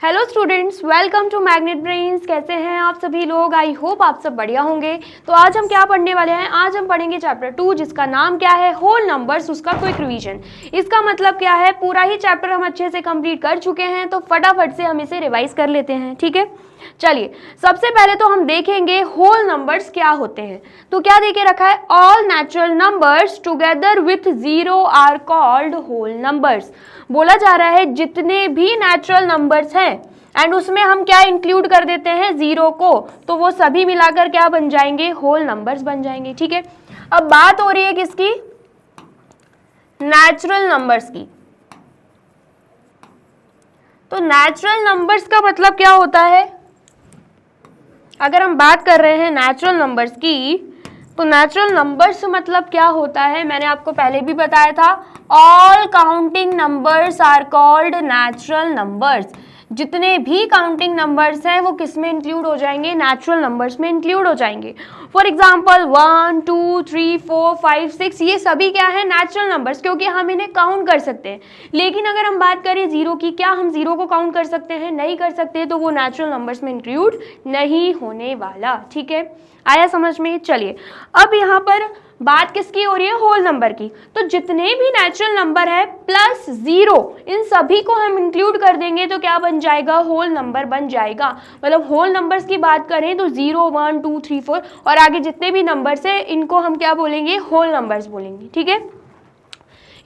Hello students, welcome to Magnet Brains. कैसे हैं आप सभी लोग? आई होप आप सब बढ़िया होंगे। तो आज हम क्या पढ़ने वाले हैं? आज हम पढ़ेंगे चैप्टर 2 जिसका नाम क्या है? होल नंबर्स, उसका क्विक रिवीजन। इसका मतलब क्या है? पूरा ही चैप्टर हम अच्छे से कंप्लीट कर चुके हैं, तो फटाफट से हम इसे रिवाइज कर लेते हैं। ठीक है, चलिए सबसे पहले तो हम देखेंगे होल नंबर्स क्या होते हैं। तो क्या देके रखा है? All natural numbers together with zero are called whole numbers. बोला जा रहा है जितने भी नेचुरल नंबर्स हैं एंड उसमें हम क्या इंक्लूड कर देते हैं? जीरो को, तो वो सभी मिलाकर क्या बन जाएंगे? होल नंबर्स बन जाएंगे। ठीक है, अब बात हो रही है किसकी? नेचुरल नंबर्स की। तो नेचुरल नंबर्स का मतलब क्या होता है? अगर हम बात कर रहे हैं नेचुरल नंबर्स की, तो नेचुरल नंबर्स मतलब क्या होता है? मैंने आपको पहले भी बताया था, all counting numbers are called natural numbers. जितने भी काउंटिंग नंबर्स हैं वो किस में इंक्लूड हो जाएंगे? नेचुरल नंबर्स में इंक्लूड हो जाएंगे। फॉर एग्जाम्पल 1, 2, 3, 4, 5, 6 ये सभी क्या है? नेचुरल नंबर्स, क्योंकि हम इन्हें काउंट कर सकते हैं। लेकिन अगर हम बात करें जीरो की, क्या हम जीरो को काउंट कर सकते हैं? नहीं कर सकते, तो वो नेचुरल नंबर्स में इंक्लूड नहीं होने वाला। ठीक है, आया समझ में? चलिए अब यहाँ पर बात किसकी हो रही है? होल नंबर की। तो जितने भी नेचुरल नंबर है प्लस जीरो, इन सभी को हम इंक्लूड कर देंगे तो क्या बन जाएगा? होल नंबर बन जाएगा। मतलब होल नंबर्स की बात करें तो 0, 1, 2, 3, 4 और आगे जितने भी नंबर्स है इनको हम क्या बोलेंगे? होल नंबर्स बोलेंगे। ठीक है,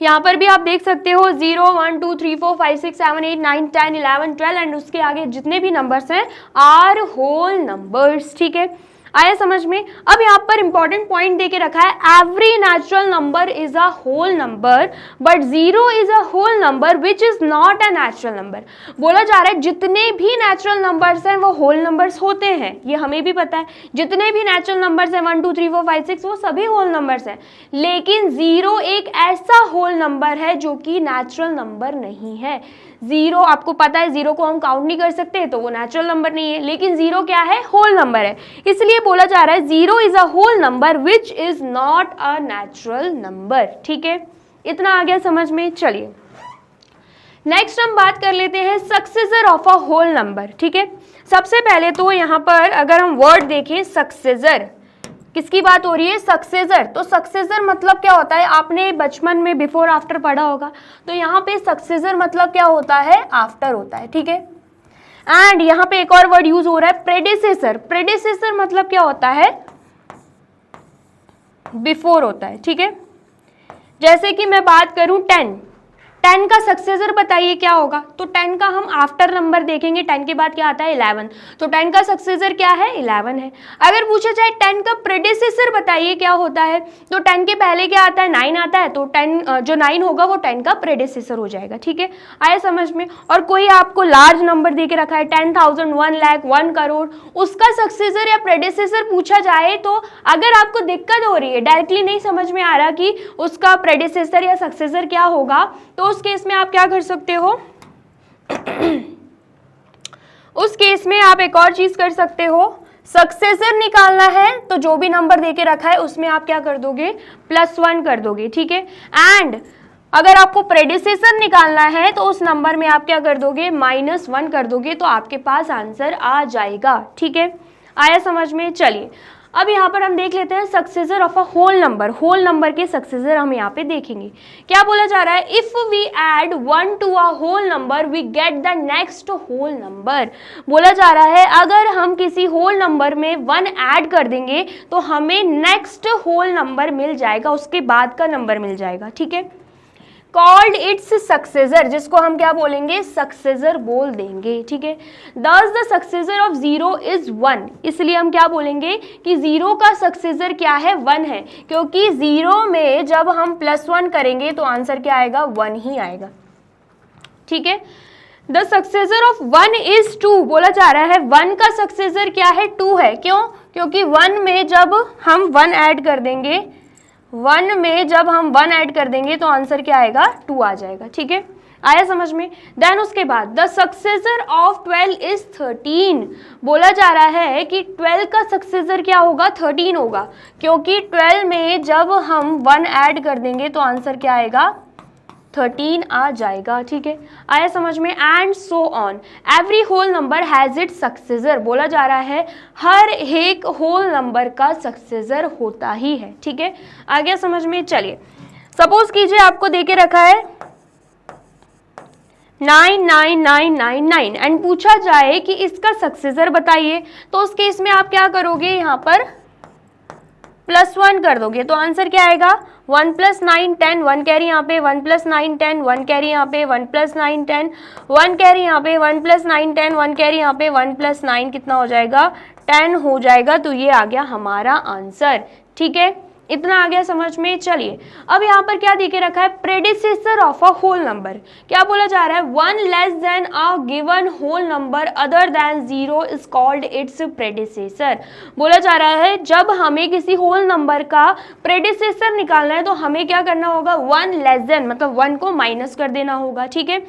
यहाँ पर भी आप देख सकते हो 0, 1, 2, 3, 4, 5, 6, 7, 8, 9, 10, 11, 12 एंड उसके आगे जितने भी नंबर्स हैं आर होल नंबर्स। ठीक है, आया समझ में? अब यहाँ पर इंपॉर्टेंट पॉइंट देके रखा है, every natural number is a whole number but zero is a whole number which is not a natural number. बोला जा रहा है जितने भी नेचुरल नंबर्स हैं वो होल नंबर्स होते हैं, ये हमें भी पता है। जितने भी नेचुरल नंबर्स हैं 1, 2, 3, 4, 5, 6 वो सभी होल नंबर्स हैं। लेकिन जीरो एक ऐसा होल नंबर है जो कि नेचुरल नंबर नहीं है। जीरो, आपको पता है जीरो को हम काउंट नहीं कर सकते, तो वो नेचुरल नंबर नहीं है। लेकिन जीरो क्या है? होल नंबर है। इसलिए बोला जा रहा है zero is a whole number which is not a natural number. ठीक है, इतना आ गया समझ में? चलिए नेक्स्ट हम बात कर लेते हैं successor of a whole number. ठीक है, सबसे पहले तो यहाँ पर अगर हम वर्ड देखें सक्सेसर, किसकी बात हो रही है? सक्सेसर। तो सक्सेसर मतलब क्या होता है? आपने बचपन में बिफोर आफ्टर पढ़ा होगा। तो यहाँ पे सक्सेसर मतलब क्या होता है? आफ्टर होता है। ठीक है, एंड यहाँ पे एक और वर्ड यूज हो रहा है प्रेडिसेसर। प्रेडिसेसर मतलब क्या होता है? बिफोर होता है। ठीक है, जैसे कि मैं बात करूं 10 का सक्सेसर बताइए क्या होगा? तो 10 का हम आफ्टर नंबर देखेंगे, 10 के बाद क्या आता है? 11। तो 10 का सक्सेसर क्या है? 11 है। अगर पूछा जाए 10 का प्रेडिसेसर बताइए क्या होता है? तो 10 के पहले क्या आता है? 9 आता है। तो 10 जो 9 होगा वो 10 का प्रेडिसेसर हो जाएगा। ठीक है, आया समझ में? और कोई आपको लार्ज नंबर दे के रखा है 10,000, 1 लाख, 1 करोड़, उसका सक्सेसर या प्रेडिसेसर पूछा जाए तो अगर आपको दिक्कत हो रही है, डायरेक्टली नहीं समझ में आ रहा कि उसका प्रेडिसेसर या सक्सेसर क्या होगा, तो उस केस में आप क्या कर सकते हो? उस केस में आप एक और चीज कर सकते हो, सक्सेसर निकालना है तो जो भी नंबर देके रखा है उसमें आप क्या कर दोगे? +1 कर दोगे। ठीक है, एंड अगर आपको प्रेडिसेसर निकालना है तो उस नंबर में आप क्या कर दोगे? -1 कर दोगे, तो आपके पास आंसर आ जाएगा। ठीक है, आया समझ में? चलिए अब यहाँ पर हम देख लेते हैं successor of a whole number. Whole number के सक्सेसर हम यहाँ पे देखेंगे। क्या बोला जा रहा है? If we add 1 to a whole number we get the next whole number. बोला जा रहा है अगर हम किसी होल नंबर में 1 ऐड कर देंगे तो हमें नेक्स्ट होल नंबर मिल जाएगा, उसके बाद का नंबर मिल जाएगा। ठीक है, कॉल्ड इट्स सक्सेसर, जिसको हम क्या बोलेंगे? सक्सेसर बोल देंगे। ठीक है, दस the successor of zero is 1, इसलिए हम क्या बोलेंगे कि जीरो का सक्सेसर क्या है? 1 है, क्योंकि जीरो में जब हम +1 करेंगे तो आंसर क्या आएगा? 1 ही आएगा। ठीक है, द सक्सेसर ऑफ 1 इज 2, बोला जा रहा है 1 का सक्सेसर क्या है? 2 है। क्यों? क्योंकि 1 में जब हम 1 ऐड कर देंगे, 1 में जब हम 1 ऐड कर देंगे तो आंसर क्या आएगा? 2 आ जाएगा। ठीक है, आया समझ में? देन उसके बाद द सक्सेसर ऑफ 12 इज 13, बोला जा रहा है कि 12 का सक्सेसर क्या होगा? 13 होगा, क्योंकि 12 में जब हम 1 ऐड कर देंगे तो आंसर क्या आएगा? 13 आ जाएगा। ठीक है, आया समझ में। And so on, every whole number has it successor, बोला जा रहा है हर एक होल नंबर का सक्सेसर होता ही है। ठीक है, आ गया समझ में। चलिए सपोज कीजिए आपको देके रखा है 99999 एंड पूछा जाए कि इसका सक्सेसर बताइए, तो उस केस में आप क्या करोगे, यहाँ पर +1 कर दोगे तो आंसर क्या आएगा 1 + 9 10, 1 कैरी यहाँ पे, 1 + 9 10, 1 कैरी यहाँ पे, 1 + 9 10, 1 कैरी यहाँ पे, 1 + 9 10, 1 कैरी यहाँ पे, 1 + 9 कितना हो जाएगा 10 हो जाएगा। तो ये आ गया हमारा आंसर। ठीक है, इतना आ गया समझ में। चलिए अब यहाँ पर क्या देके रखा है, predecessor of a whole number. क्या बोला जा रहा है, 1 less than a given whole number other than 0 is called its predecessor. बोला जा रहा है जब हमें किसी होल नंबर का प्रेडिसेसर निकालना है तो हमें क्या करना होगा, 1 लेस देन मतलब 1 को माइनस कर देना होगा। ठीक है,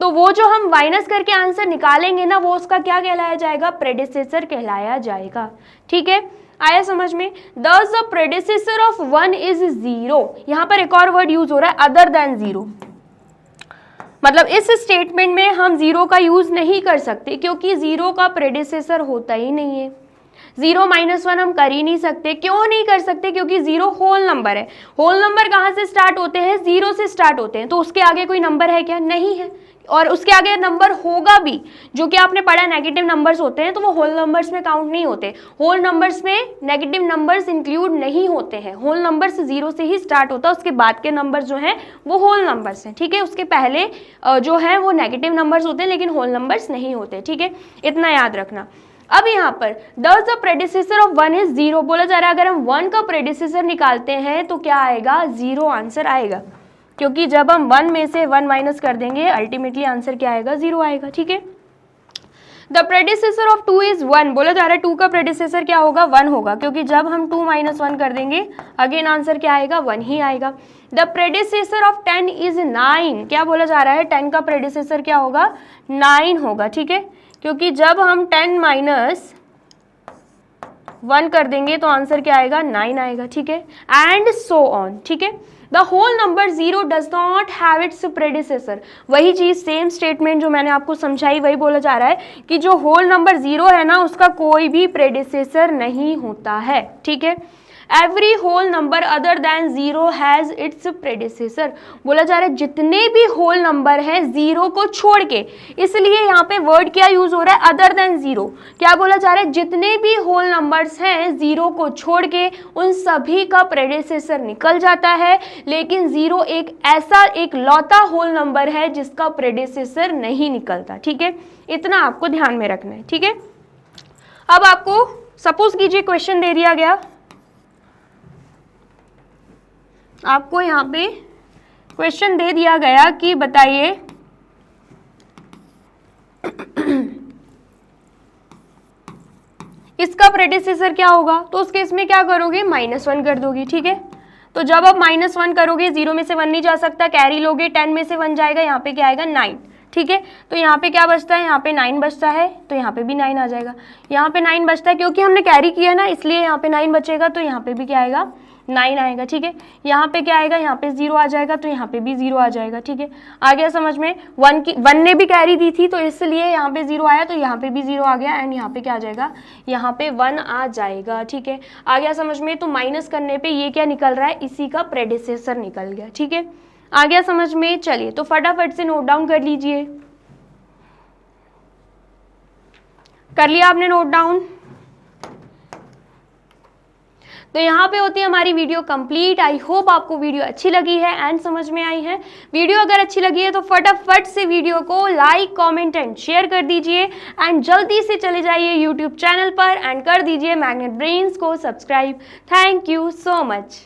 तो वो जो हम माइनस करके आंसर निकालेंगे ना, वो उसका क्या कहलाया जाएगा, प्रेडिसेसर कहलाया जाएगा। ठीक है, आया समझ में। Thus the predecessor of 1 is 0। यहाँ पर एक और वर्ड यूज हो रहा है अदर देन 0, मतलब इस स्टेटमेंट में हम 0 का यूज नहीं कर सकते क्योंकि 0 का प्रेडिसेसर होता ही नहीं है। 0 - 1 हम कर ही नहीं सकते। क्यों नहीं कर सकते, क्योंकि 0 होल नंबर है। होल नंबर कहाँ से स्टार्ट होते हैं, 0 से स्टार्ट होते हैं, तो उसके आगे कोई नंबर है क्या, नहीं है। और उसके आगे नंबर होगा भी, जो कि आपने पढ़ा नेगेटिव नंबर्स होते हैं, तो वो होल नंबर्स में काउंट नहीं होते। होल नंबर्स में नेगेटिव नंबर्स इंक्लूड नहीं होते हैं। होल नंबर्स 0 से ही स्टार्ट होता है, उसके बाद के नंबर जो हैं वो होल नंबर्स हैं। ठीक है, उसके पहले जो है वो नेगेटिव नंबर्स होते हैं, लेकिन होल नंबर्स नहीं होते। ठीक है, इतना याद रखना। अब यहाँ पर thus the predecessor of 1 is 0 बोला जा रहा है। अगर हम 1 का प्रेडिसेसर निकालते हैं तो क्या आएगा, 0 आंसर आएगा, क्योंकि जब हम 1 में से 1 माइनस कर देंगे अल्टीमेटली आंसर क्या आएगा, 0 आएगा। ठीक है, द प्रेडिसेसर ऑफ 2 इज 1 बोला जा रहा है 2 का प्रेडिसेसर क्या होगा, 1 होगा, क्योंकि जब हम 2 - 1 कर देंगे अगेन आंसर क्या आएगा, 1 ही आएगा। द प्रेडिसेसर ऑफ 10 इज 9, क्या बोला जा रहा है 10 का प्रेडिसेसर क्या होगा, 9 होगा। ठीक है, क्योंकि जब हम 10 - 1 कर देंगे तो आंसर क्या आएगा, 9 आएगा। ठीक है, एंड सो ऑन। ठीक है, the whole number 0 does not have its predecessor, वही चीज सेम स्टेटमेंट जो मैंने आपको समझाई वही बोला जा रहा है कि जो होल नंबर 0 है ना, उसका कोई भी प्रेडिसेसर नहीं होता है। ठीक है, every whole number other than 0 has its predecessor, बोला जा रहा है जितने भी होल नंबर हैं 0 को छोड़ के, इसलिए यहाँ पे वर्ड क्या यूज हो रहा है, अदर देन 0। क्या बोला जा रहा है, जितने भी होल नंबर्स हैं 0 को छोड़ के उन सभी का प्रेडिसेसर निकल जाता है, लेकिन 0 एक ऐसा एक लौता होल नंबर है जिसका प्रेडिसेसर नहीं निकलता। ठीक है, इतना आपको ध्यान में रखना है। ठीक है, अब आपको सपोज कीजिए क्वेश्चन दे दिया गया, आपको यहाँ पे क्वेश्चन दे दिया गया कि बताइए इसका प्रेडिसेसर क्या होगा, तो उस केस में क्या करोगे, -1 कर दोगे। ठीक है, तो जब आप -1 करोगे 0 में से 1 नहीं जा सकता, कैरी लोगे, 10 में से 1 जाएगा, यहाँ पे क्या आएगा 9। ठीक है, तो यहाँ पे क्या बचता है, यहाँ पे 9 बचता है, तो यहाँ पे भी 9 आ जाएगा। यहाँ पे 9 बचता है क्योंकि हमने कैरी किया ना, इसलिए यहाँ पे 9 बचेगा, तो यहाँ पे भी क्या आएगा, 9 आएगा। ठीक है, यहाँ पे क्या आएगा, यहाँ पे 0 आ जाएगा, तो यहाँ पे भी 0 आ जाएगा। ठीक है, आ गया समझ में। 1 ने भी कैरी दी थी तो इसलिए यहाँ पे 0 आया, तो यहाँ पे भी 0 आ गया, एंड यहाँ पे क्या आ जाएगा, यहाँ पे 1 आ जाएगा। ठीक है, आ गया समझ में। तो माइनस करने पे ये क्या निकल रहा है, इसी का प्रेडिसेसर निकल गया। ठीक है, आ गया समझ में। चलिए तो फटाफट से नोट डाउन कर लीजिए। कर लिया आपने नोट डाउन? तो यहाँ पे होती है हमारी वीडियो कंप्लीट। आई होप आपको वीडियो अच्छी लगी है एंड समझ में आई है। वीडियो अगर अच्छी लगी है तो फटाफट से वीडियो को लाइक, कमेंट एंड शेयर कर दीजिए, एंड जल्दी से चले जाइए यूट्यूब चैनल पर एंड कर दीजिए मैग्नेट ब्रेन्स को subscribe. Thank you so much.